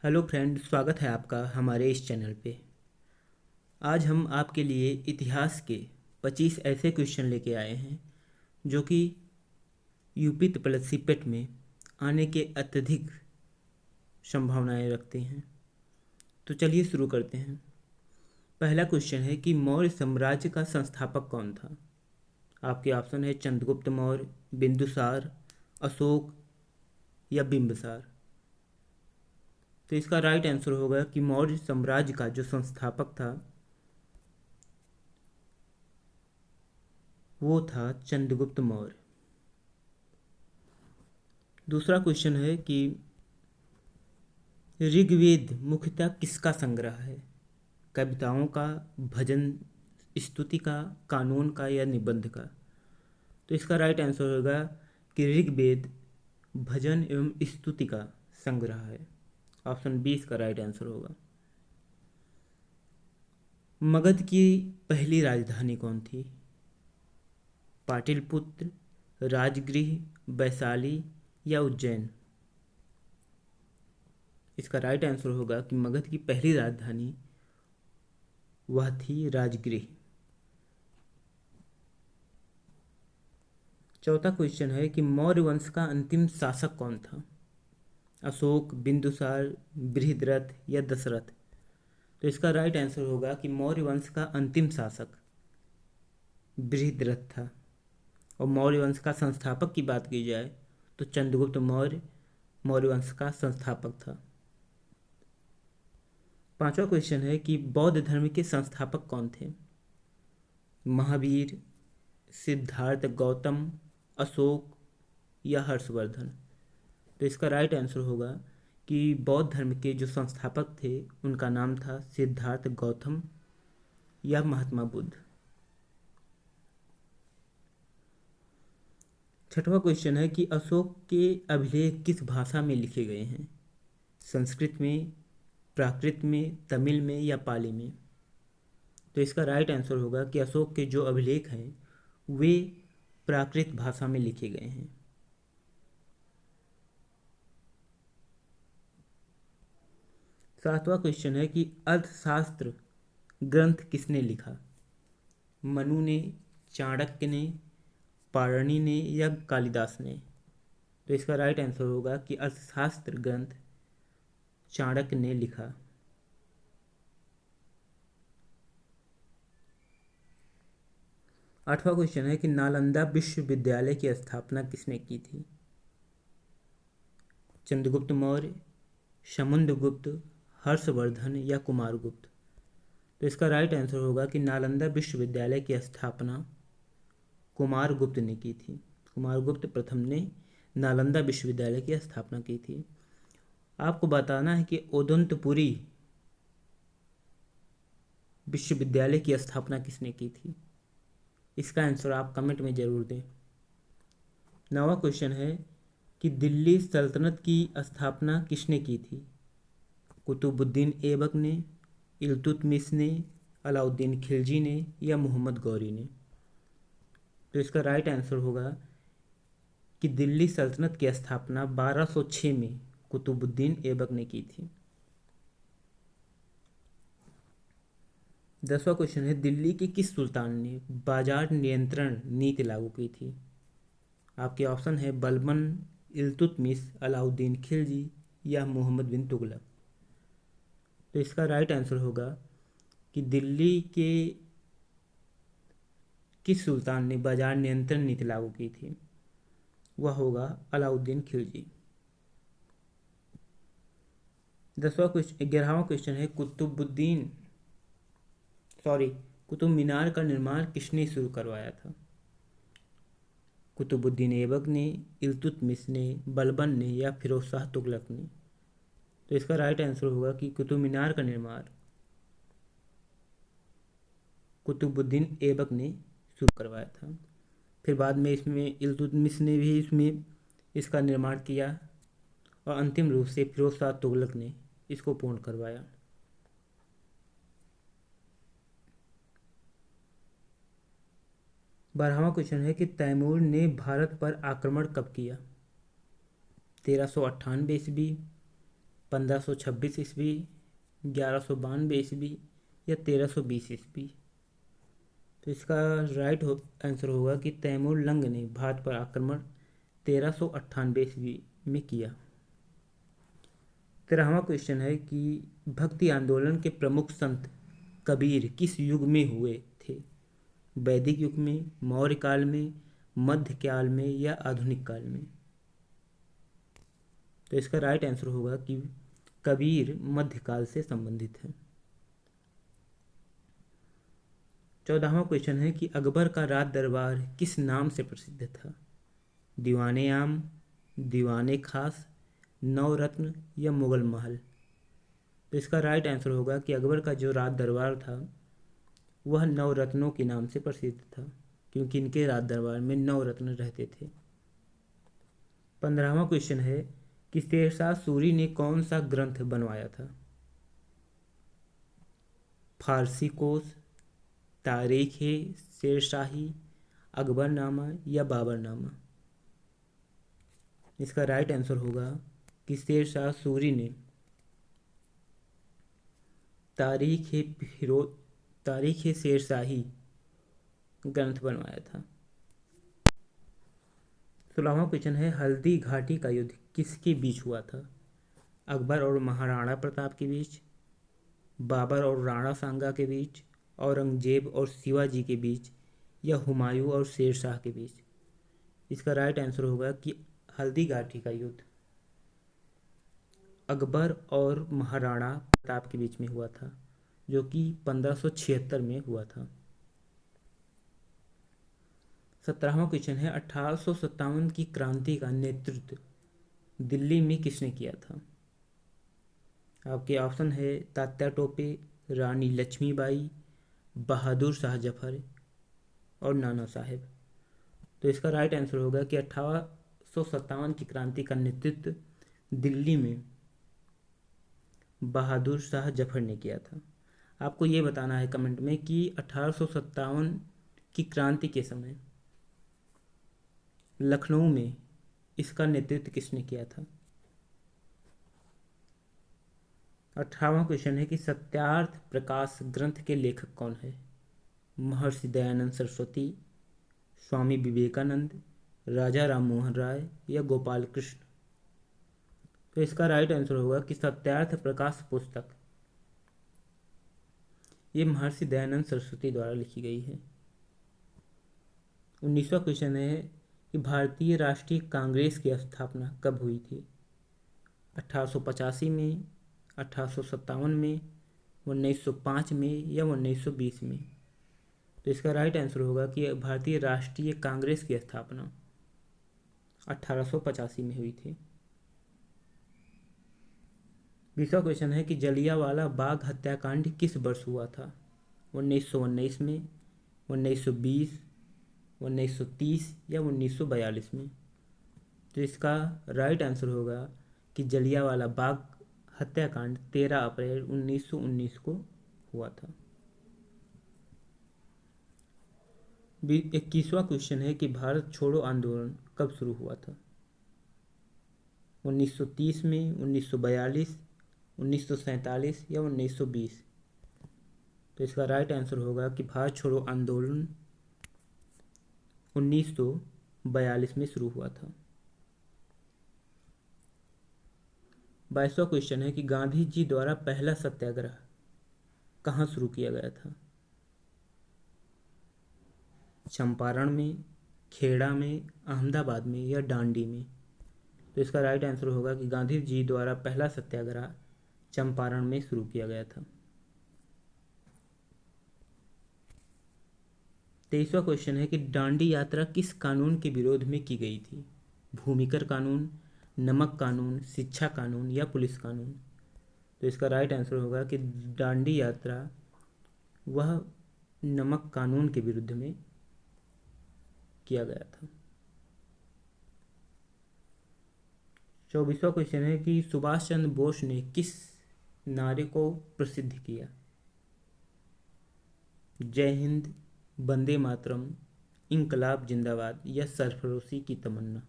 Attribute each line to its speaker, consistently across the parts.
Speaker 1: Hello friend, स्वागत है आपका हमारे इस चैनल पे। आज हम आपके लिए इतिहास के 25 ऐसे क्वेश्चन लेके आए हैं जो कि यूपी प्लस सीपेट में आने के अत्यधिक संभावनाएं रखते हैं। तो चलिए शुरू करते हैं। पहला क्वेश्चन है कि मौर्य साम्राज्य का संस्थापक कौन था। आपके ऑप्शन है चंद्रगुप्त मौर्य, बिंदुसार, अशोक या बिंबिसार। तो इसका राइट आंसर होगा कि मौर्य साम्राज्य का जो संस्थापक था वो था चंद्रगुप्त मौर्य। दूसरा क्वेश्चन है कि ऋग्वेद मुख्यतः किसका संग्रह है। कविताओं का, भजन, स्तुति का, कानून का या निबंध का। तो इसका राइट आंसर होगा कि ऋग्वेद भजन एवं स्तुति का संग्रह है। ऑप्शन बी इसका राइट आंसर होगा। मगध की पहली राजधानी कौन थी। पाटलिपुत्र, राजगृह, वैशाली या उज्जैन। इसका राइट आंसर होगा कि मगध की पहली राजधानी वह थी राजगृह। चौथा क्वेश्चन है कि मौर्य वंश का अंतिम शासक कौन था। अशोक, बिंदुसार, बृहद्रथ या दशरथ। तो इसका राइट आंसर होगा कि मौर्य वंश का अंतिम शासक बृहद्रथ था। और मौर्य वंश का संस्थापक की बात की जाए तो चंद्रगुप्त मौर्य मौर्य वंश का संस्थापक था। पांचवा क्वेश्चन है कि बौद्ध धर्म के संस्थापक कौन थे। महावीर, सिद्धार्थ गौतम, अशोक या हर्षवर्धन। तो इसका राइट आंसर होगा कि बौद्ध धर्म के जो संस्थापक थे उनका नाम था सिद्धार्थ गौतम या महात्मा बुद्ध। छठवां क्वेश्चन है कि अशोक के अभिलेख किस भाषा में लिखे गए हैं। संस्कृत में, प्राकृत में, तमिल में या पाली में। तो इसका राइट आंसर होगा कि अशोक के जो अभिलेख हैं वे प्राकृत भाषा में लिखे गए हैं। सातवां क्वेश्चन है कि अर्थशास्त्र ग्रंथ किसने लिखा। मनु ने, चाणक्य ने, पाणिनि ने या कालिदास ने। तो इसका राइट आंसर होगा कि अर्थशास्त्र ग्रंथ चाणक्य ने लिखा। आठवां क्वेश्चन है कि नालंदा विश्वविद्यालय की स्थापना किसने की थी। चंद्रगुप्त मौर्य, समुद्रगुप्त, हर्षवर्धन या कुमारगुप्त। तो इसका राइट आंसर होगा कि नालंदा विश्वविद्यालय की स्थापना कुमारगुप्त ने की थी। कुमारगुप्त प्रथम ने नालंदा विश्वविद्यालय की स्थापना की थी। आपको बताना है कि ओदंतपुरी विश्वविद्यालय की स्थापना किसने की थी। इसका आंसर आप कमेंट में जरूर दें। नवा क्वेश्चन है कि दिल्ली सल्तनत की स्थापना किसने की थी। कुतुबुद्दीन ऐबक ने, इल्तुतमिश ने, अलाउद्दीन खिलजी ने या मोहम्मद गौरी ने। तो इसका राइट आंसर होगा कि दिल्ली सल्तनत की स्थापना 1206 में कुतुबुद्दीन ऐबक ने की थी। 10वां क्वेश्चन है दिल्ली के किस सुल्तान ने बाजार नियंत्रण नीति लागू की थी। आपके ऑप्शन है बलबन, इल्तुतमिश, अलाउद्दीन खिलजी या मोहम्मद बिन तुगलक। तो इसका राइट आंसर होगा कि दिल्ली के किस सुल्तान ने बाजार नियंत्रण नीति लागू की थी, वह होगा अलाउद्दीन खिलजी। 11वां क्वेश्चन है कुतुब मीनार का निर्माण किसने शुरू करवाया था। कुतुबुद्दीन ऐबक ने, इल्तुतमिश ने, बलबन ने या फिरोज शाह तुगलक ने। तो इसका राइट आंसर होगा कि कुतुब मीनार का निर्माण कुतुबुद्दीन ऐबक ने शुरू करवाया था। फिर बाद में इसमें इल्तुतमिश ने भी इसका निर्माण किया और अंतिम रूप से फिरोज शाह तुगलक ने इसको पूर्ण करवाया। बारहवां क्वेश्चन है कि तैमूर ने भारत पर आक्रमण कब किया। 1398 ईस्वी, 1526 ईस्वी, 1192 ईस्वी या 1320 ईस्वी। तो इसका राइट आंसर होगा कि तैमूर लंग ने भारत पर आक्रमण 1398 ईस्वी में किया। 13वां क्वेश्चन है कि भक्ति आंदोलन के प्रमुख संत कबीर किस युग में हुए थे? वैदिक युग में, मौर्य काल में, मध्य काल में या आधुनिक काल में? तो इसका राइट आंसर होगा कि कबीर मध्यकाल से संबंधित है। 14वां क्वेश्चन है कि अकबर का राज दरबार किस नाम से प्रसिद्ध था? दीवाने आम, दीवाने खास, नवरत्न या मुगल महल? तो इसका राइट आंसर होगा कि अकबर का जो राज दरबार था वह नवरत्नों के नाम से प्रसिद्ध था, क्योंकि इनके राज दरबार में नवरत्न रहते थे। 15वां क्वेश्चन है कि शेरशाह सूरी ने कौन सा ग्रंथ बनवाया था? फारसी कोश, तारीख शेरशाही, अकबरनामा या बाबरनामा? इसका राइट आंसर होगा कि शेरशाह सूरी ने तारीख शेरशाही ग्रंथ बनवाया था। 16वां क्वेश्चन है हल्दी घाटी का युद्ध किसके बीच हुआ था? अकबर और महाराणा प्रताप के बीच, बाबर और राणा सांगा के बीच, औरंगजेब और शिवाजी के बीच या हुमायूं और शेरशाह के बीच? इसका राइट आंसर होगा कि हल्दी घाटी का युद्ध अकबर और महाराणा प्रताप के बीच में हुआ था, जो कि 1576 में हुआ था। 17वां क्वेश्चन है 1857 की क्रांति का नेतृत्व दिल्ली में किसने किया था? आपके ऑप्शन है तात्या टोपे, रानी लक्ष्मीबाई, बहादुर शाह जफर और नाना साहेब। तो इसका राइट आंसर होगा कि 1857 की क्रांति का नेतृत्व दिल्ली में बहादुर शाह जफर ने किया था। आपको ये बताना है कमेंट में कि 1857 की क्रांति के समय लखनऊ में इसका नेतृत्व किसने किया था। 18वां क्वेश्चन है कि सत्यार्थ प्रकाश ग्रंथ के लेखक कौन है? महर्षि दयानंद सरस्वती, स्वामी विवेकानंद, राजा राम मोहन राय या गोपाल कृष्ण? तो इसका राइट आंसर होगा कि सत्यार्थ प्रकाश पुस्तक ये महर्षि दयानंद सरस्वती द्वारा लिखी गई है। 19वां क्वेश्चन है कि भारतीय राष्ट्रीय कांग्रेस की स्थापना कब हुई थी? 1885 में, 1857 में, 1905 में या 1920 में? तो इसका राइट आंसर होगा कि भारतीय राष्ट्रीय कांग्रेस की स्थापना 1885 में हुई थी। 20वां क्वेश्चन है कि जलियांवाला बाग हत्याकांड किस वर्ष हुआ था? 1919 में, 1920, 1930 या 1942 में? तो इसका राइट आंसर होगा कि जलियांवाला बाग हत्याकांड 13 अप्रैल 1919 को हुआ था। 21वां क्वेश्चन है कि भारत छोड़ो आंदोलन कब शुरू हुआ था? 1930 में, 1942, 1947 या 1920? तो इसका राइट आंसर होगा कि भारत छोड़ो आंदोलन 1942 में शुरू हुआ था। 22वां क्वेश्चन है कि गांधी जी द्वारा पहला सत्याग्रह कहाँ शुरू किया गया था? चंपारण में, खेड़ा में, अहमदाबाद में या डांडी में? तो इसका राइट आंसर होगा कि गांधी जी द्वारा पहला सत्याग्रह चंपारण में शुरू किया गया था। 23वां क्वेश्चन है कि दांडी यात्रा किस कानून के विरोध में की गई थी? भूमिकर कानून, नमक कानून, शिक्षा कानून या पुलिस कानून? तो इसका राइट आंसर होगा कि दांडी यात्रा वह नमक कानून के विरुद्ध में किया गया था। 24वां क्वेश्चन है कि सुभाष चंद्र बोस ने किस नारे को प्रसिद्ध किया? जय हिंद, वंदे मातरम, इंकलाब जिंदाबाद या सरफरोशी की तमन्ना?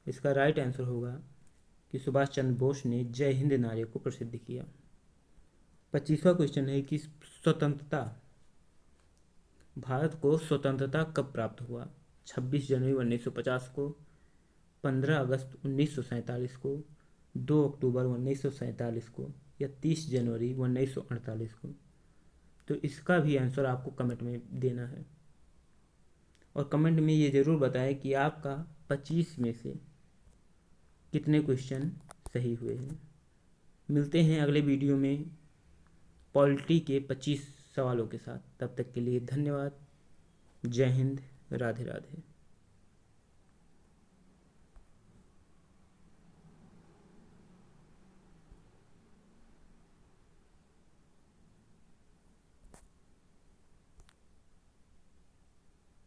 Speaker 1: इसका राइट आंसर होगा कि सुभाष चंद्र बोस ने जय हिंद नारे को प्रसिद्ध किया। 25वां क्वेश्चन है कि स्वतंत्रता, भारत को स्वतंत्रता कब प्राप्त हुआ? 26 जनवरी 1950 को, 15 अगस्त 1947 को, 2 अक्टूबर 1947 को, या 30 जनवरी 1948 को? तो इसका भी आंसर आपको कमेंट में देना है, और कमेंट में ये ज़रूर बताएं कि आपका 25 में से कितने क्वेश्चन सही हुए हैं। मिलते हैं अगले वीडियो में पॉलिटी के 25 सवालों के साथ। तब तक के लिए धन्यवाद। जय हिंद, राधे राधे।